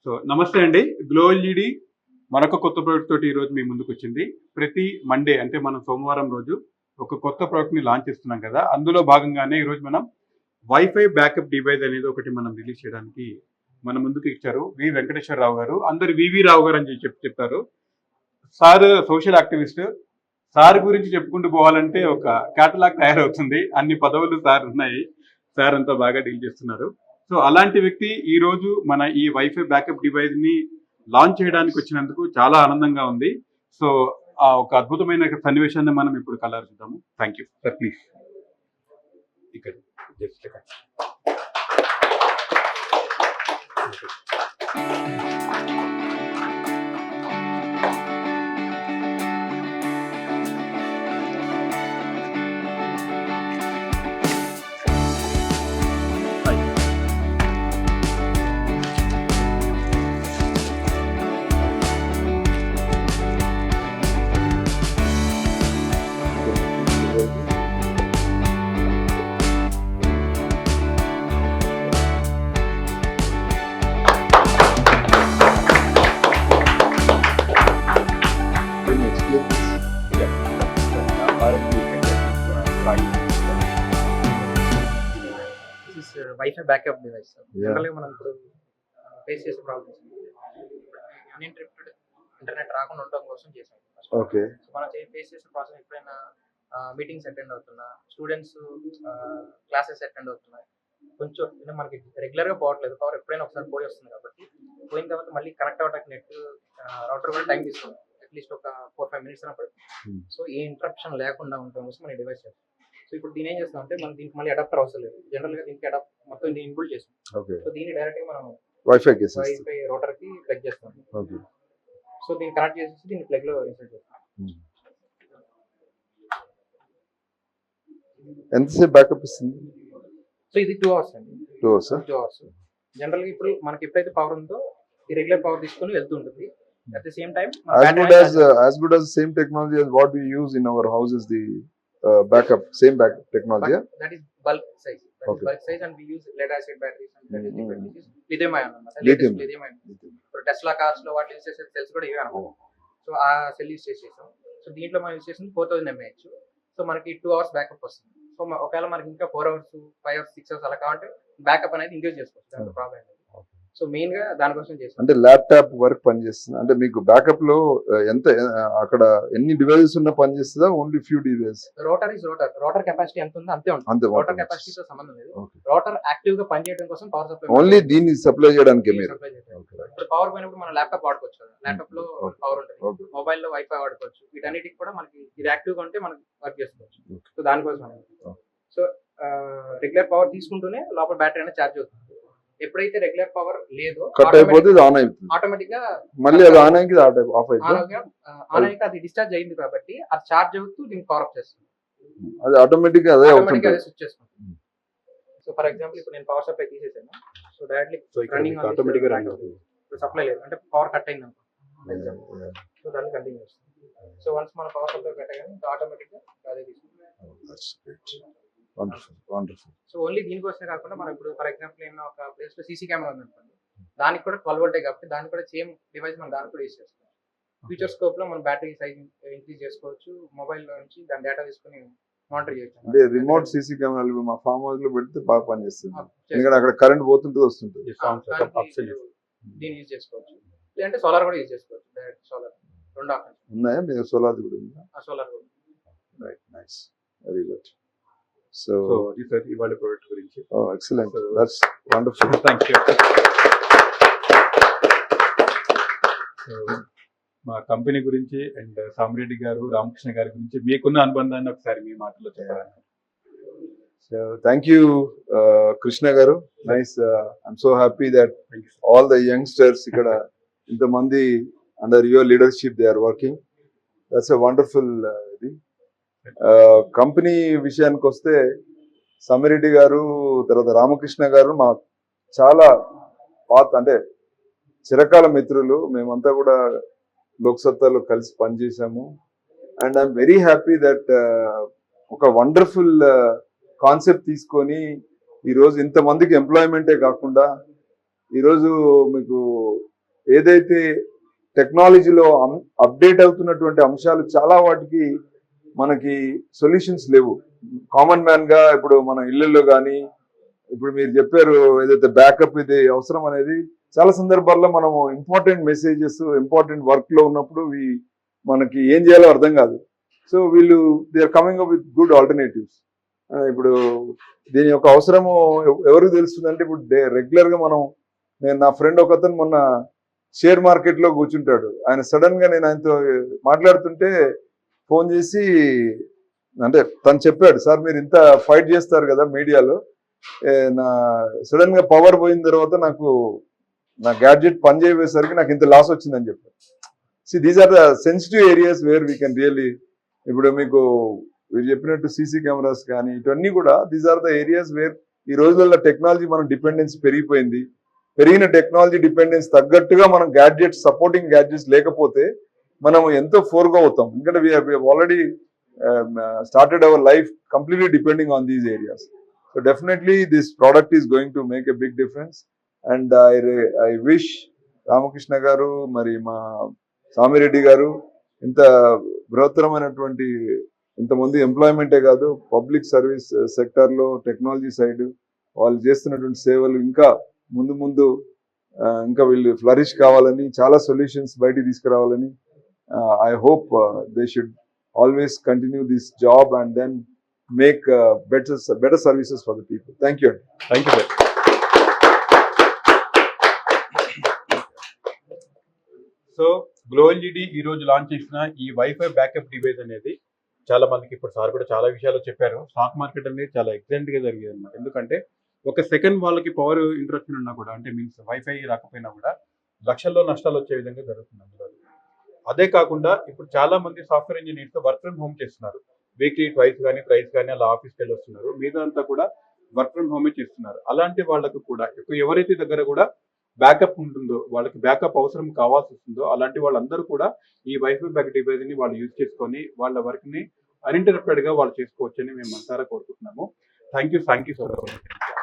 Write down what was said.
So నమస్తే అండి. Glow LED మరొక కొత్త ప్రోడక్ట్ తోటి ఈరోజు మీ ముందుకు వచ్చింది. ప్రతి మండే అంటే మనం సోమవారం రోజు ఒక కొత్త ప్రోడక్ట్ని లాంచ్ చేస్తున్నాం కదా. అందులో భాగంగానే ఈరోజు మనం వైఫై బ్యాకప్ డివైస్ అనేది ఒకటి మనం రిలీజ్ చేయడానికి మన ముందుకు ఇచ్చారు వి వెంకటేశ్వరరావు గారు. అందరు వివి రావు గారు అని చెప్తారు. Sir social activist. సార్ గురించి చెప్పుకుంటూ పోవాలంటే ఒక కేటలాగ్ తయారవుతుంది. అన్ని పదవులు సార్ ఉన్నాయి. సార్ అంతా బాగా డీల్ చేస్తున్నారు. సో అలాంటి వ్యక్తి ఈ రోజు మన ఈ వైఫై బ్యాకప్ డివైస్ ని లాంచ్ చేయడానికి వచ్చినందుకు చాలా ఆనందంగా ఉంది. సో ఆ ఒక అద్భుతమైన సన్నివేశాన్ని మనం ఇప్పుడు కలర్ చూద్దాము. Thank you sir. ప్లీజ్ ఇక్కడ జస్ట్ వైఫై బ్యాకప్ డివైస్. జనరల్గా మనం ఇప్పుడు ఫేస్ చేసే ప్రాబ్లమ్స్ అన్ఇంటరప్టెడ్ ఇంటర్నెట్ రాకుండా ఉండడం కోసం చేసాం. ఓకే. సో మనం ఫేస్ చేసే ప్రాబ్లమ్ ఎప్పుడైనా మీటింగ్స్ అటెండ్ అవుతున్నా, స్టూడెంట్స్ క్లాసెస్ అటెండ్ అవుతున్నాయి, కొంచెం మనకి రెగ్యులర్గా పోవట్లేదు, పవర్ ఎప్పుడైనా ఒకసారి పోయి వస్తుంది. కాబట్టి పోయిన తర్వాత మళ్ళీ కనెక్ట్ అవ్వడానికి నెట్ రౌటర్ కూడా టైం తీసుకుంటాం. అట్లీస్ట్ ఒక 4-5 minutes అయినా పడుతుంది. సో ఏ ఇంటరప్షన్ లేకుండా ఉండడం కోసం మన డివైస్ చేస్తాం. సో ఇప్పుడు దీని ఏం చేస్తాం అంటే మనం దీనికి మళ్ళీ అడాప్టర్ అవసరం లేదు. జనరల్గా దీనికి మొత్తం దీన్ని ఇన్బుల్ట్ చేస్తాం. సో దీన్ని డైరెక్ట్గా మనం వైఫై రౌటర్ కి ప్లగ్ చేస్తాం. సో దీన్ని కనెక్ట్ చేసేసి దీన్ని ప్లగ్ లో ఇన్సర్ట్ చేస్తాం. ఎంతసేపు బ్యాకప్ ఇస్తుంది? సో ఇది 2 hours అండి. 2 hours. జనరల్గా ఇప్పుడు మనకి ఎప్పుడైతే పవర్ ఉందో ఈ రెగ్యులర్ పవర్ తీసుకొని వెళ్తూ ఉంటుంది. At the same time, as good as the same technology as what we use in our houses, the backup, same backup technology. That is bulk size. Okay. Bulk size, and we use lead acid batteries and lithium ion. Lithium ion. ఇప్పుడు Tesla cars లో వాటి use చేసే cells కూడా ఇవే అన్నమాట. So ఆ cell use చేసేసాం. So దీంట్లో మనం యూస్ చేసింది 4000 mAh. సో మనకి 2 hours బ్యాకప్ వస్తుంది. సో ఒకవేళ మనకి ఇంకా 4 hours, 5 hours, 6 hours అలా కావాలంటే బ్యాకప్ అనేది ఇంక్రీజ్ చేసుకోవచ్చు. దాంట్లో ప్రాబ్లం లేదు. సో మెయిన్ గా దానికోసం చేస్తాం. అంటే ల్యాప్టాప్ వర్క్ పనిచేస్తుంది అంటే మీకు బ్యాకప్ లో ఎంత అక్కడ ఎన్ని డివైసెస్ ఉన్నా పనిచేస్తుందా? Only few devices? Rotor capacity ఎంత ఉందో అంతే ఉంటుంది. రోటర్ కెపాసిటీతో సంబంధం లేదు. రోటర్ యాక్టివ్ గా పనిచేయడం కోసం పవర్ సప్లై ఓన్లీ దీన్ని సప్లై చేయడానికి మీరు. ఇప్పుడు పవర్ పోయినప్పుడు మనం ల్యాప్టాప్ వాడుకోవచ్చు కదా. ల్యాప్టాప్ లో పవర్ ఉంటుంది, మొబైల్ లో వైఫై వాడుకోవచ్చు. వీటన్నిటికి కూడా మనకి ఇది యాక్టివ్ గా ఉంటే మనం వర్క్ చేసుకోవచ్చు. సో దానికోసం సో రెగ్యులర్ పవర్ తీసుకుంటూనే లోపల బ్యాటరీ అనేది ఛార్జ్ అవుతుంది. ఎప్పుడైతే రెగ్యులర్ పవర్ లేదో కట్ అయిపోతే ఆన్ అయిపోతుంది. ఆటోమేటిక్ గా మళ్ళీ అది ఆన్ అయ్యి ఆఫ్ అయిపోతుంది. ఆన్ అయ్యాక అది డిశ్చార్జ్ అయింది కాబట్టి అది ఛార్జ్ అవుతూ దీన్ని పవర్ అప్ చేస్తుంది. అది ఆటోమేటిక్ గా అదే అవుతుంది. స్విచ్ చేసుకుంటుంది. సో ఫర్ ఎగ్జాంపుల్ ఇప్పుడు నేను పవర్ సప్లై తీసేసాను. సో డైరెక్ట్లీ రన్నింగ్ ఆటోమేటిక్ గా రన్ అవుతుంది. ఇప్పుడు సప్లై లేదు అంటే పవర్ కట్ అయింది అనుకో. సో దాన్ని కంటిన్యూ చేస్తుంది. సో వన్స్ మన పవర్ సప్లై పెట్టగానే ఆటోమేటిక్ గా అదే తీసుకుంటుంది. వండర్ఫుల్. సో ఓన్లీ దీనికోసమే కాకుండా మనం ఇప్పుడు ఫర్ ఎగ్జాంపుల్ ఏమైనా ఒక ప్లేస్ లో సీసీ కెమెరా ఉందనుకోండి, దానికి కూడా 12 volt కాబట్టి దానికి కూడా సేమ్ డివైస్ మనం దానికి కూడా యూస్ చేస్తాం. ఫ్యూచర్ స్కోప్ లో మనం బ్యాటరీ సైజ్ ఇంక్రీజ్ చేసుకోవచ్చు. మొబైల్ లో నుంచి దాని డేటా తీసుకుని మానిటర్ చేయొచ్చు. అంటే రిమోట్ సీసీ కెమెరాలు మా ఫామ్ హౌస్ లో పెడితే బాగా పనిచేస్తుంది. ఎందుకంటే అక్కడ కరెంట్ పోతుంటే వస్తుంటుంది. దీన్ని యూజ్ చేసుకోవచ్చు. లేదంటే సోలార్ కూడా యూజ్ చేసుకోవచ్చు. డైరెక్ట్ సోలార్ 2 ఆప్షన్స్ ఉన్నాయా? మీరు సోలార్ కూడా ఉందా? సోలార్ కూడా. Right, nice, very good. So this is ఇవాళ ప్రోడక్ట్ గురించి. Oh, excellent. That's wonderful. Thank you. So మా కంపెనీ గురించి అండ్ సామిరెడ్డి గారు, రామకృష్ణ గారి గురించి మీకున్న అనుబంధాన్ని ఒకసారి మీ మాటలో చెప్పాలి. So thank you, Krishna garu. Nice. I'm so happy that all the youngsters ikkada intamandi under your leadership they are working. That's a wonderful thing. Company విషయానికి వస్తే సామిరెడ్డి గారు తర్వాత రామకృష్ణ గారు మా చాలా పాత అంటే చిరకాల మిత్రులు. మేమంతా కూడా లోక్సత్తాలో కలిసి పనిచేసాము. And I'm very happy that ఒక వండర్ఫుల్ కాన్సెప్ట్ తీసుకొని ఈరోజు ఇంతమందికి ఎంప్లాయ్మెంటే కాకుండా ఈరోజు మీకు ఏదైతే టెక్నాలజీలో అప్డేట్ అవుతున్నటువంటి అంశాలు చాలా వాటికి మనకి సొల్యూషన్స్ లేవు. కామన్ మ్యాన్ గా ఇప్పుడు మన ఇళ్ళల్లో కానీ ఇప్పుడు మీరు చెప్పారు ఏదైతే బ్యాకప్ ఇది అవసరం అనేది చాలా సందర్భాల్లో మనము ఇంపార్టెంట్ మెసేజెస్ ఇంపార్టెంట్ వర్క్ లో ఉన్నప్పుడు మనకి ఏం చేయాలో అర్థం కాదు. సో వీళ్ళు they are coming up with good alternatives. ఇప్పుడు దీని యొక్క అవసరము ఎవరికి తెలుస్తుందంటే ఇప్పుడు రెగ్యులర్ గా నేను నా ఫ్రెండ్ ఒక అతను మొన్న షేర్ మార్కెట్ లో కూర్చుంటాడు. ఆయన సడన్ గా నేను ఆయనతో మాట్లాడుతుంటే ఫోన్ చేసి అంటే తను చెప్పాడు, సార్ మీరు ఇంత ఫైట్ చేస్తారు కదా మీడియాలో, నా సడన్ గా పవర్ పోయిన తర్వాత నా గ్యాడ్జెట్ పని చేయబోయేసరికి నాకు ఇంత లాస్ వచ్చిందని చెప్పారు. These are the sensitive areas where we can really, ఇప్పుడు మీకు మీరు చెప్పినట్టు సీసీ కెమెరాస్ కానీ ఇవన్నీ కూడా these are the areas where ఈ రోజుల్లో టెక్నాలజీ మనం డిపెండెన్స్ పెరిగిపోయింది. పెరిగిన టెక్నాలజీ డిపెండెన్స్ తగ్గట్టుగా మనం గ్యాడ్జెట్స్ సపోర్టింగ్ గ్యాడ్జెట్స్ లేకపోతే మనం ఎంతో ఫోర్గా అవుతాం. ఎందుకంటే we already started our life completely depending on these areas. So definitely this product is going to make a big difference, and I wish Ramakrishna garu mari ma Samireddy garu inta బృహత్తరమైనటువంటి ఇంతమంది ఎంప్లాయ్మెంటే కాదు public service sector లో technology side వాళ్ళు చేస్తున్నటువంటి సేవలు ఇంకా ముందు ఇంకా వీళ్ళు ఫ్లరిష్ కావాలని, చాలా సొల్యూషన్స్ బయటికి తీసుకురావాలని I hope they should always continue this job and then make better services for the people. Thank you. Thank you sir. So glow LED ఈ రోజు లాంచ్ చేసిన ఈ వైఫై బ్యాకప్ డివైస్ అనేది చాలా మందికి ఇప్పుడు సార్ కూడా చాలా విషయాలు చెప్పారు. స్టాక్ మార్కెట్ అనేది చాలా ఎక్సలెంట్ గా జరిగేది అనమాట. ఎందుకంటే ఒక సెకండ్ వాళ్ళకి పవర్ ఇంటరప్షన్ ఉన్నా కూడా, అంటే మీన్స్ వైఫై రాకపోయినా కూడా లక్షల్లో నష్టాలు వచ్చే విధంగా జరుగుతుంది అందులో. అదే కాకుండా ఇప్పుడు చాలా మంది software engineers work from home చేస్తున్నారు. వీక్లీ ట్వైస్ కానీ థ్రైస్ కానీ అలా ఆఫీస్కి వెళ్ళి వస్తున్నారు. మిగతా కూడా వర్క్ ఫ్రమ్ హోమే చేస్తున్నారు. అలాంటి వాళ్ళకు కూడా ఎవరైతే దగ్గర కూడా బ్యాకప్ ఉంటుందో, వాళ్ళకి బ్యాకప్ అవసరం కావాల్సి వస్తుందో, అలాంటి వాళ్ళందరూ కూడా ఈ వైఫై బ్యాక్ డివైస్ ని వాళ్ళు యూజ్ చేసుకొని వాళ్ళ వర్క్ ని అన్ఇంటరప్టెడ్ గా వాళ్ళు చేసుకోవచ్చని మేము మనసారా కోరుకుంటున్నాము. Thank you so much.